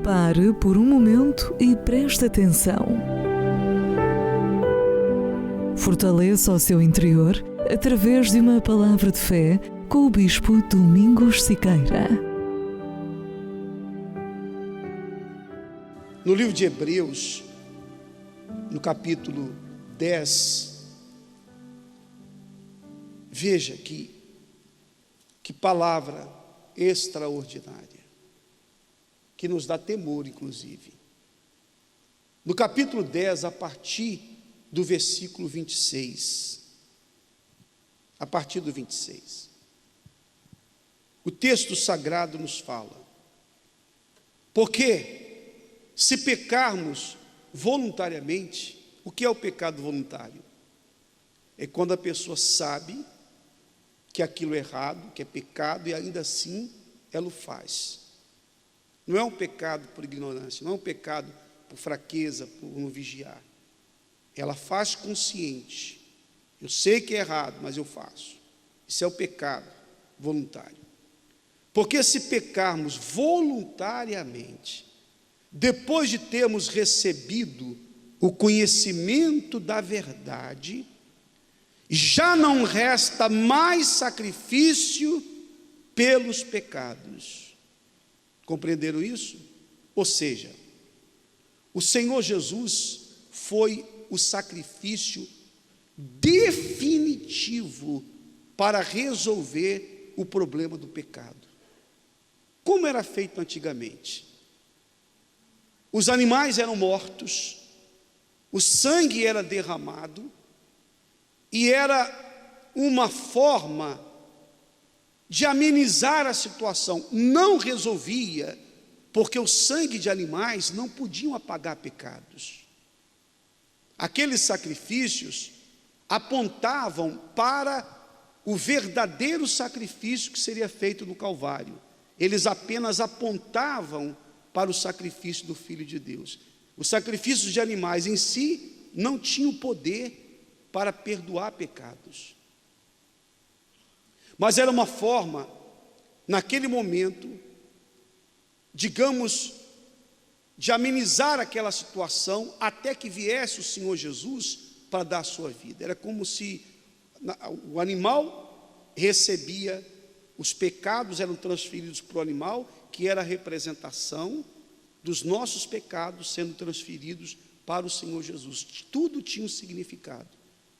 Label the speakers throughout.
Speaker 1: Pare por um momento e preste atenção. Fortaleça o seu interior através de uma palavra de fé com o Bispo Domingos Siqueira.
Speaker 2: No livro de Hebreus, no capítulo 10, veja que palavra extraordinária, que nos dá temor, inclusive. No capítulo 10, a partir do versículo 26, a partir do 26, o texto sagrado nos fala: porque se pecarmos voluntariamente, o que é o pecado voluntário? É quando a pessoa sabe que aquilo é errado, que é pecado, e ainda assim ela o faz. Não é um pecado por ignorância, não é um pecado por fraqueza, por não vigiar. Ela faz consciente. Eu sei que é errado, mas eu faço. Isso é o pecado voluntário. Porque se pecarmos voluntariamente, depois de termos recebido o conhecimento da verdade, já não resta mais sacrifício pelos pecados. Compreenderam isso? Ou seja, o Senhor Jesus foi o sacrifício definitivo para resolver o problema do pecado. Como era feito antigamente? Os animais eram mortos, o sangue era derramado, e era uma forma de amenizar a situação. Não resolvia, porque o sangue de animais não podiam apagar pecados. Aqueles sacrifícios apontavam para o verdadeiro sacrifício que seria feito no Calvário. Eles apenas apontavam para o sacrifício do Filho de Deus. Os sacrifícios de animais em si não tinham poder para perdoar pecados. Mas era uma forma, naquele momento, digamos, de amenizar aquela situação até que viesse o Senhor Jesus para dar a sua vida. Era como se o animal recebia, os pecados eram transferidos para o animal, que era a representação dos nossos pecados sendo transferidos para o Senhor Jesus. Tudo tinha um significado.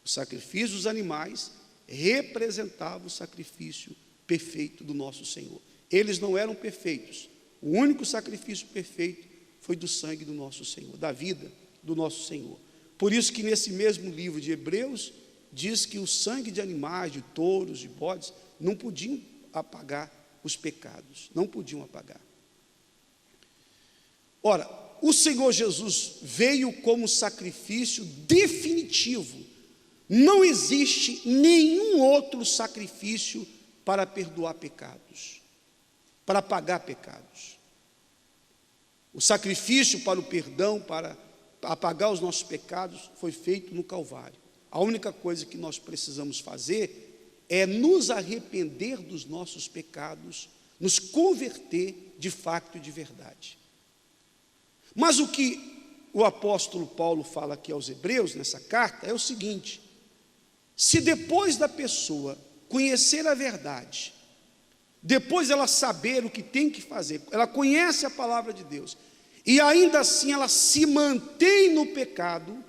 Speaker 2: O sacrifício dos animais representava o sacrifício perfeito do nosso Senhor. Eles não eram perfeitos. O único sacrifício perfeito foi do sangue do nosso Senhor, da vida do nosso Senhor. Por isso que nesse mesmo livro de Hebreus, diz que o sangue de animais, de touros, de bodes, não podiam apagar os pecados, não podiam apagar. Ora, o Senhor Jesus veio como sacrifício definitivo. Não existe nenhum outro sacrifício para perdoar pecados, para pagar pecados. O sacrifício para o perdão, para apagar os nossos pecados, foi feito no Calvário. A única coisa que nós precisamos fazer é nos arrepender dos nossos pecados, nos converter de facto e de verdade. Mas o que o apóstolo Paulo fala aqui aos Hebreus, nessa carta, é o seguinte: se depois da pessoa conhecer a verdade, depois ela saber o que tem que fazer, ela conhece a palavra de Deus, e ainda assim ela se mantém no pecado,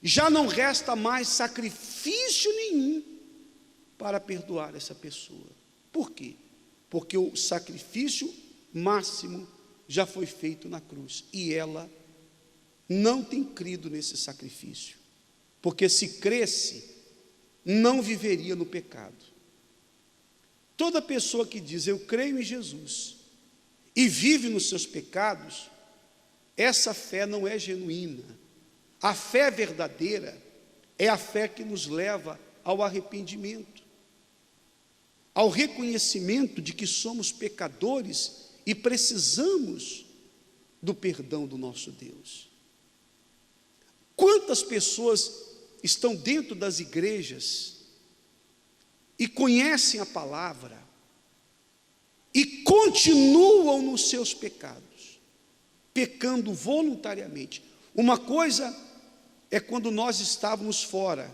Speaker 2: já não resta mais sacrifício nenhum para perdoar essa pessoa. Por quê? Porque o sacrifício máximo já foi feito na cruz, e ela não tem crido nesse sacrifício, porque se cresce, não viveria no pecado. Toda pessoa que diz eu creio em Jesus e vive nos seus pecados, essa fé não é genuína. A fé verdadeira é a fé que nos leva ao arrependimento, ao reconhecimento de que somos pecadores e precisamos do perdão do nosso Deus. Quantas pessoas estão dentro das igrejas e conhecem a palavra e continuam nos seus pecados? pecando voluntariamente. Uma coisa é quando nós estávamos fora,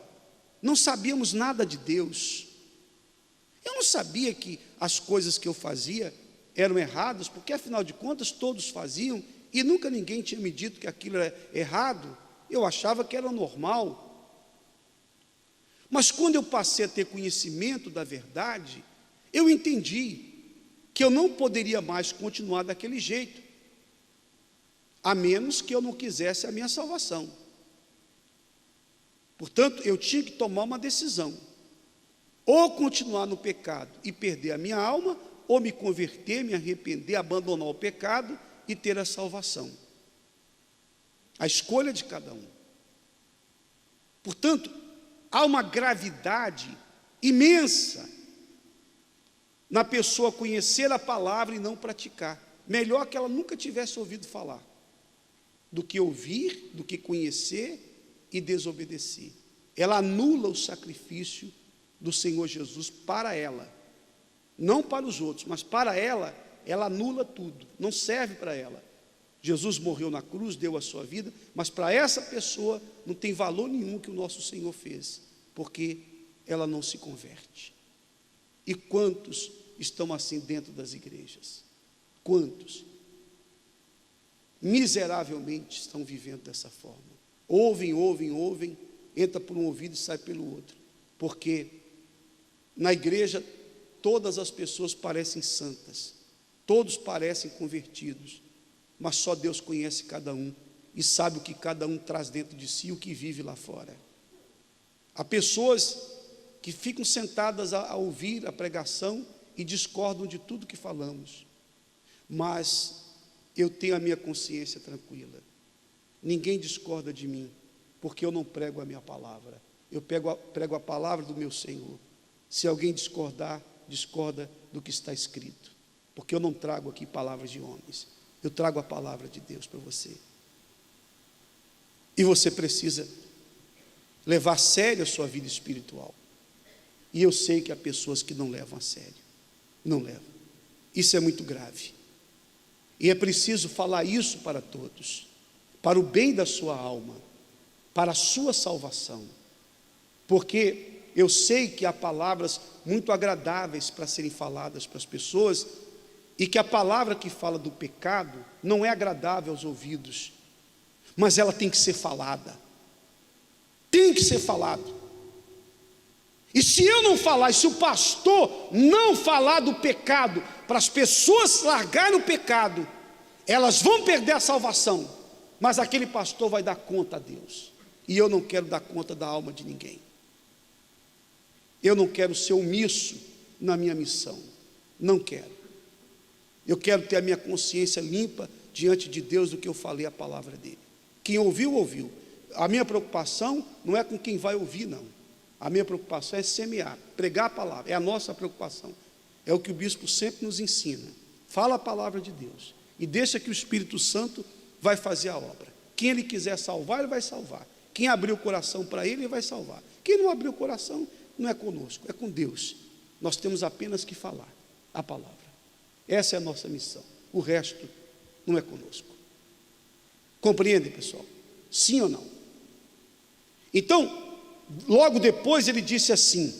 Speaker 2: não sabíamos nada de Deus. Eu não sabia que as coisas que eu fazia eram erradas, porque afinal de contas todos faziam, e nunca ninguém tinha me dito que aquilo era errado. Eu achava que era normal. Mas quando eu passei a ter conhecimento da verdade, eu entendi que eu não poderia mais continuar daquele jeito, a menos que eu não quisesse a minha salvação. Portanto, eu tinha que tomar uma decisão: ou continuar no pecado e perder a minha alma, ou me converter, me arrepender, abandonar o pecado e ter a salvação. A escolha de cada um. Portanto, há uma gravidade imensa na pessoa conhecer a palavra e não praticar. Melhor que ela nunca tivesse ouvido falar, do que ouvir, do que conhecer e desobedecer. Ela anula o sacrifício do Senhor Jesus para ela, não para os outros, mas para ela, ela anula tudo, não serve para ela. Jesus morreu na cruz, deu a sua vida, mas para essa pessoa não tem valor nenhum que o nosso Senhor fez, porque ela não se converte. E quantos estão assim dentro das igrejas? Quantos miseravelmente estão vivendo dessa forma? Ouvem, entra por um ouvido e sai pelo outro, porque na igreja todas as pessoas parecem santas, todos parecem convertidos, mas só Deus conhece cada um e sabe o que cada um traz dentro de si e o que vive lá fora. Há pessoas que ficam sentadas a ouvir a pregação e discordam de tudo que falamos, mas eu tenho a minha consciência tranquila. Ninguém discorda de mim, porque eu não prego a minha palavra, eu prego a palavra do meu Senhor. Se alguém discordar, discorda do que está escrito, porque eu não trago aqui palavras de homens, eu trago a palavra de Deus para você. E você precisa levar a sério a sua vida espiritual. E eu sei que há pessoas que não levam a sério, não levam. Isso é muito grave. E é preciso falar isso para todos, para o bem da sua alma, para a sua salvação. Porque eu sei que há palavras muito agradáveis para serem faladas para as pessoas, e que a palavra que fala do pecado não é agradável aos ouvidos, mas ela tem que ser falada. Tem que ser falado. E se eu não falar, e se o pastor não falar do pecado, para as pessoas largarem o pecado, elas vão perder a salvação, mas aquele pastor vai dar conta a Deus, e eu não quero dar conta da alma de ninguém. Eu não quero ser omisso na minha missão, não quero. Eu quero ter a minha consciência limpa diante de Deus do que eu falei a palavra dele. Quem ouviu, ouviu. A minha preocupação não é com quem vai ouvir, não. A minha preocupação é semear, pregar a palavra, é a nossa preocupação. É o que o bispo sempre nos ensina. Fala a palavra de Deus e deixa que o Espírito Santo vai fazer a obra. Quem ele quiser salvar, ele vai salvar. Quem abrir o coração para ele, ele vai salvar. Quem não abrir o coração, não é conosco, é com Deus. Nós temos apenas que falar a palavra. Essa é a nossa missão. O resto não é conosco. Compreende, pessoal? Sim ou não? Então, logo depois ele disse assim: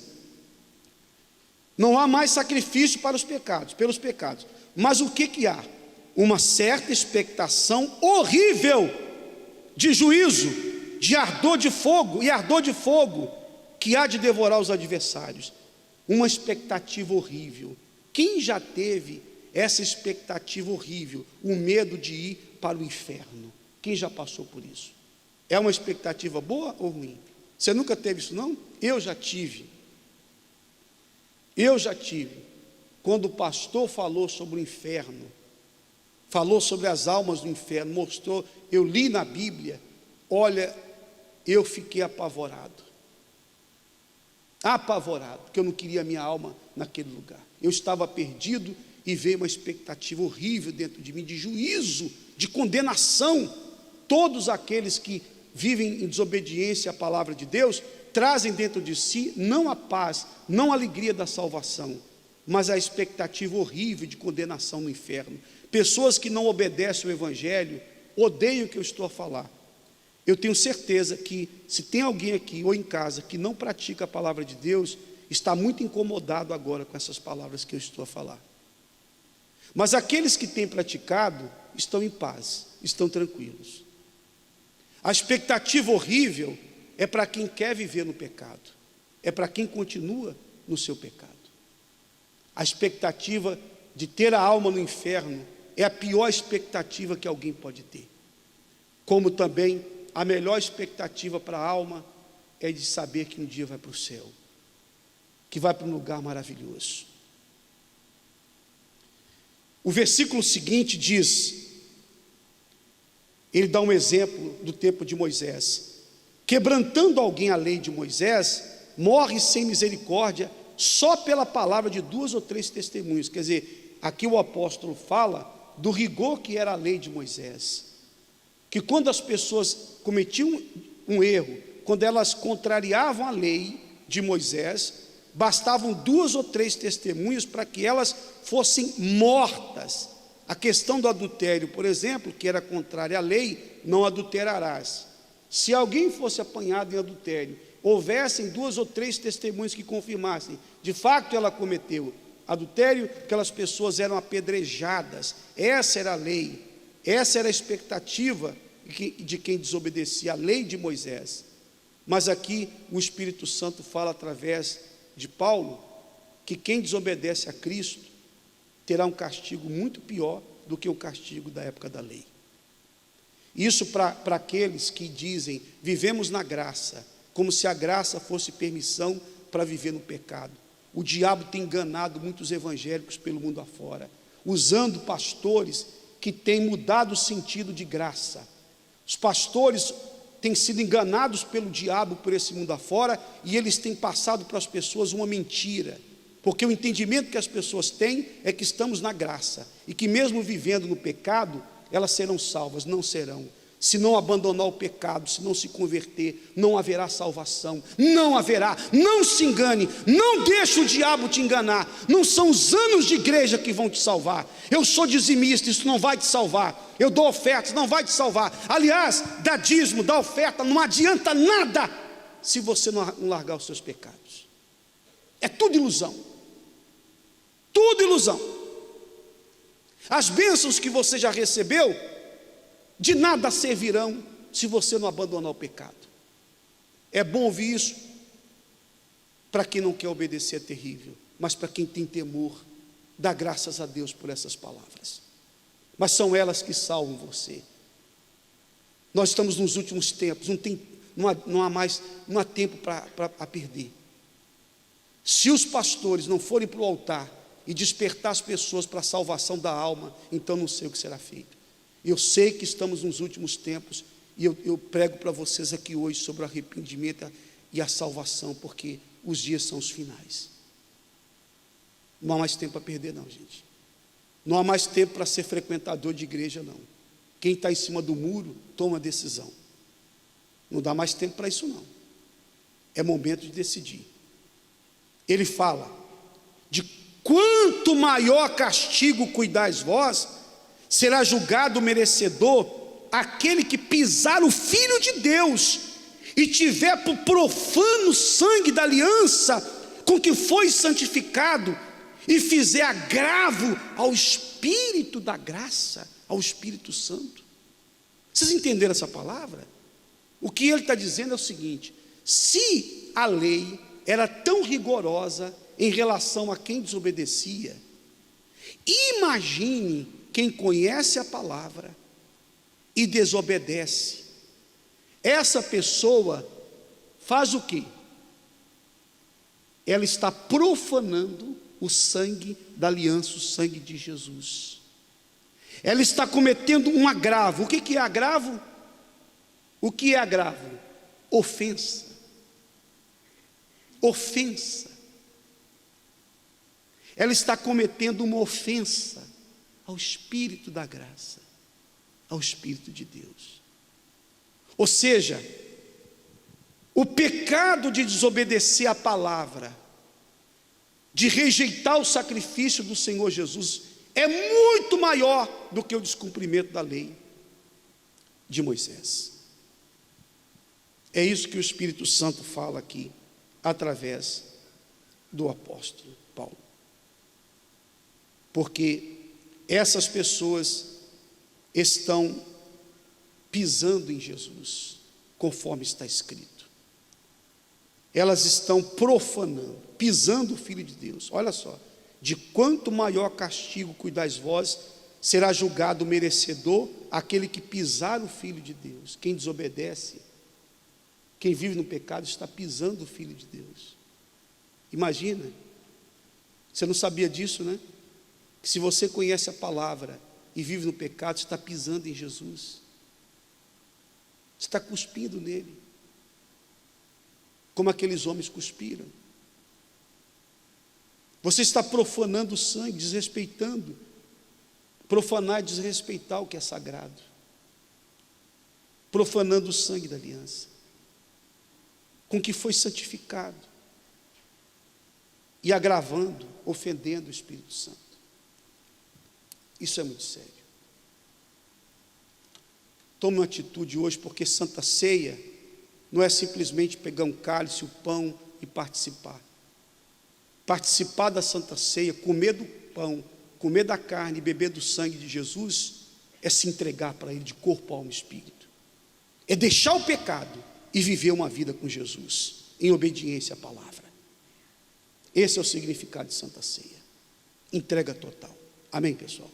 Speaker 2: não há mais sacrifício para os pecados, pelos pecados. Mas o que há? Uma certa expectação horrível de juízo, de ardor de fogo, e ardor de fogo que há de devorar os adversários. Uma expectativa horrível. Quem já teve essa expectativa horrível, o medo de ir para o inferno? Quem já passou por isso? É uma expectativa boa ou ruim? Você nunca teve isso, não? Eu já tive. Quando o pastor falou sobre o inferno, falou sobre as almas do inferno, mostrou, eu li na Bíblia, olha, eu fiquei apavorado, porque eu não queria a minha alma naquele lugar. Eu estava perdido e veio uma expectativa horrível dentro de mim, de juízo, de condenação. Todos aqueles que vivem em desobediência à palavra de Deus, trazem dentro de si não a paz, não a alegria da salvação, mas a expectativa horrível de condenação no inferno. Pessoas que não obedecem o Evangelho odeiem o que eu estou a falar. Eu tenho certeza que se tem alguém aqui ou em casa que não pratica a palavra de Deus, está muito incomodado agora com essas palavras que eu estou a falar. Mas aqueles que têm praticado estão em paz, estão tranquilos. A expectativa horrível é para quem quer viver no pecado, é para quem continua no seu pecado. A expectativa de ter a alma no inferno é a pior expectativa que alguém pode ter. Como também a melhor expectativa para a alma é de saber que um dia vai para o céu, que vai para um lugar maravilhoso. O versículo seguinte diz, ele dá um exemplo do tempo de Moisés: quebrantando alguém a lei de Moisés, morre sem misericórdia, só pela palavra de 2 ou 3 testemunhos. Quer dizer, aqui o apóstolo fala do rigor que era a lei de Moisés, que quando as pessoas cometiam um erro, quando elas contrariavam a lei de Moisés, bastavam 2 ou 3 testemunhas para que elas fossem mortas. A questão do adultério, por exemplo, que era contrária à lei, não adulterarás. Se alguém fosse apanhado em adultério, houvessem 2 ou 3 testemunhas que confirmassem, de fato ela cometeu adultério, aquelas pessoas eram apedrejadas. Essa era a lei, essa era a expectativa de quem desobedecia a lei de Moisés. Mas aqui o Espírito Santo fala através de Paulo que quem desobedece a Cristo terá um castigo muito pior do que o castigo da época da lei. Isso para aqueles que dizem, vivemos na graça, como se a graça fosse permissão para viver no pecado. O diabo tem enganado muitos evangélicos pelo mundo afora, usando pastores que têm mudado o sentido de graça. Os pastores têm sido enganados pelo diabo por esse mundo afora, e eles têm passado para as pessoas uma mentira, porque o entendimento que as pessoas têm é que estamos na graça, e que mesmo vivendo no pecado, elas serão salvas. Não serão. Se não abandonar o pecado, se não se converter, não haverá salvação, não haverá. Não se engane, não deixe o diabo te enganar. Não são os anos de igreja que vão te salvar. Eu sou dizimista, isso não vai te salvar. Eu dou ofertas, não vai te salvar. Aliás, dá dízimo, dá oferta, não adianta nada se você não largar os seus pecados. É tudo ilusão. Tudo ilusão. As bênçãos que você já recebeu, de nada servirão se você não abandonar o pecado. É bom ouvir isso. Para quem não quer obedecer é terrível, mas para quem tem temor, dá graças a Deus por essas palavras. Mas são elas que salvam você. Nós estamos nos últimos tempos, não há tempo para perder. Se os pastores não forem para o altar e despertar as pessoas para a salvação da alma, então não sei o que será feito. Eu sei que estamos nos últimos tempos, e eu prego para vocês aqui hoje sobre o arrependimento e a salvação, porque os dias são os finais. Não há mais tempo para perder não, gente. Não há mais tempo para ser frequentador de igreja não. Quem está em cima do muro, toma decisão. Não dá mais tempo para isso não. É momento de decidir. Ele fala, de quanto maior castigo cuidais vós, será julgado merecedor aquele que pisar o Filho de Deus e tiver por profano sangue da aliança com que foi santificado e fizer agravo ao Espírito da graça, ao Espírito Santo. Vocês entenderam essa palavra? O que ele está dizendo é o seguinte: se a lei era tão rigorosa em relação a quem desobedecia, imagine quem conhece a palavra e desobedece. Essa pessoa faz o quê? Ela está profanando o sangue da aliança, o sangue de Jesus. Ela está cometendo um agravo. O que é agravo? O que é agravo? Ofensa. Ofensa. Ela está cometendo uma ofensa ao Espírito da graça, ao Espírito de Deus. Ou seja, o pecado de desobedecer a palavra, de rejeitar o sacrifício do Senhor Jesus, é muito maior do que o descumprimento da lei. de Moisés. É isso que o Espírito Santo fala aqui, através do apóstolo Paulo. Porque essas pessoas estão pisando em Jesus, conforme está escrito. Elas estão profanando, pisando o Filho de Deus. Olha só, de quanto maior castigo cuidais vós, será julgado merecedor aquele que pisar o Filho de Deus. Quem desobedece, quem vive no pecado, está pisando o Filho de Deus. Imagina, você não sabia disso, né? Que se você conhece a palavra e vive no pecado, você está pisando em Jesus. Você está cuspindo nele, como aqueles homens cuspiram. Você está profanando o sangue, desrespeitando. Profanar é desrespeitar o que é sagrado. Profanando o sangue da aliança, com que foi santificado, e agravando, ofendendo o Espírito Santo. Isso é muito sério. Tome uma atitude hoje, porque Santa Ceia não é simplesmente pegar um cálice, o pão e participar. Participar da Santa Ceia, comer do pão, comer da carne e beber do sangue de Jesus, é se entregar para Ele de corpo, alma e espírito. É deixar o pecado e viver uma vida com Jesus, em obediência à palavra. Esse é o significado de Santa Ceia. Entrega total. Amém, pessoal?